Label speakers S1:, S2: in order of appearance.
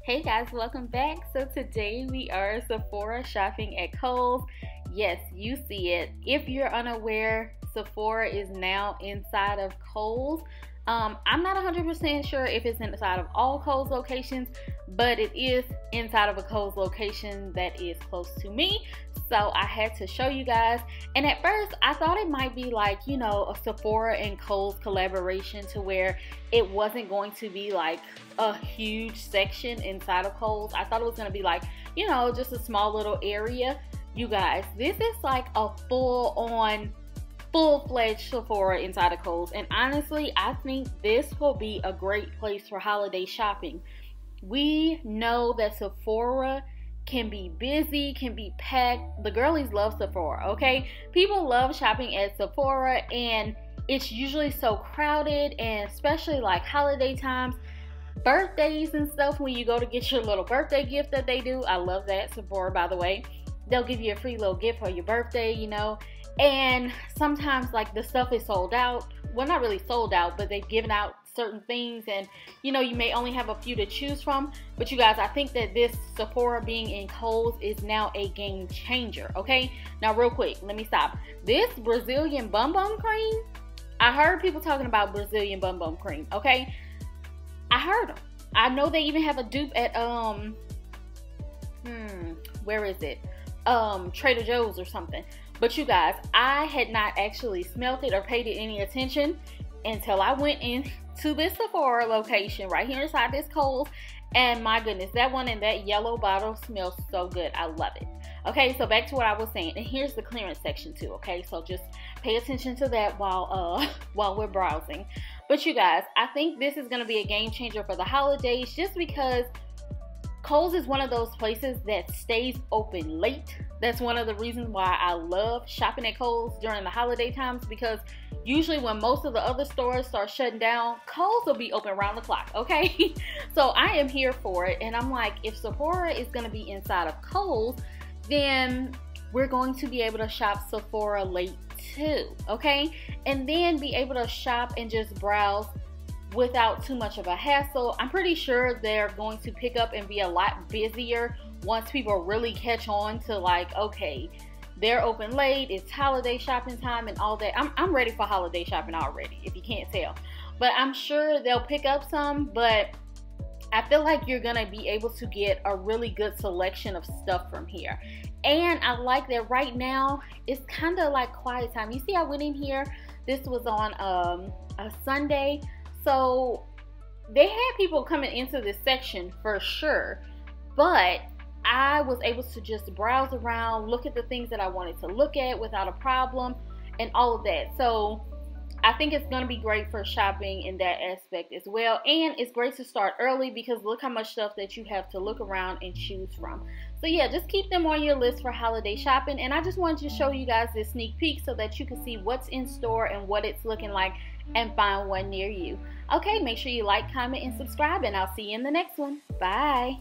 S1: Hey guys, welcome back. So today we are Sephora shopping at Kohl's. Yes, you see it. If you're unaware, Sephora is now inside of Kohl's. I'm not 100% sure if it's inside of all Kohl's locations, but it is inside of a Kohl's location that is close to me. So I had to show you guys. And at first I thought it might be like, you know, a Sephora and Kohl's collaboration to where it wasn't going to be like a huge section inside of Kohl's. I thought it was going to be like, you know, just a small little area. You guys, this is like a full-fledged Sephora inside of Kohl's, and honestly I think this will be a great place for holiday shopping. We know that Sephora can be busy, can be packed. The girlies love Sephora, okay? People love shopping at Sephora, and it's usually so crowded, and especially like holiday times, birthdays and stuff, when you go to get your little birthday gift that they do. I love that. Sephora, by the way, they'll give you a free little gift for your birthday, you know. And sometimes like the stuff is sold out. Well, not really sold out, but they've given out certain things, and you know, you may only have a few to choose from. But you guys, I think that this Sephora being in Kohl's is now a game changer. Okay, now real quick, let me stop. This Brazilian Bum Bum cream, I heard people talking about Brazilian Bum Bum cream. Okay, I heard them. I know they even have a dupe at where is it? Trader Joe's or something. But you guys, I had not actually smelt it or paid it any attention until I went into this Sephora location right here inside this Kohl's. And my goodness, that one in that yellow bottle smells so good. I love it. Okay, so back to what I was saying. And here's the clearance section too, okay? So just pay attention to that while we're browsing. But you guys, I think this is going to be a game changer for the holidays, just because Kohl's is one of those places that stays open late. That's one of the reasons why I love shopping at Kohl's during the holiday times, because usually when most of the other stores start shutting down, Kohl's will be open around the clock, okay? So I am here for it, and I'm like, if Sephora is going to be inside of Kohl's, then we're going to be able to shop Sephora late too, okay? And then be able to shop and just browse without too much of a hassle. I'm pretty sure they're going to pick up and be a lot busier once people really catch on to like, okay, they're open late, it's holiday shopping time and all that. I'm ready for holiday shopping already, if you can't tell. But I'm sure they'll pick up some, but I feel like you're gonna be able to get a really good selection of stuff from here. And I like that right now it's kind of like quiet time. You see, I went in here, this was on a Sunday. So they had people coming into this section for sure, but I was able to just browse around, look at the things that I wanted to look at without a problem and all of that. So I think it's going to be great for shopping in that aspect as well. And it's great to start early, because look how much stuff that you have to look around and choose from. So yeah, just keep them on your list for holiday shopping. And I just wanted to show you guys this sneak peek so that you can see what's in store and what it's looking like and find one near you. Okay, make sure you like, comment, and subscribe, and I'll see you in the next one. Bye.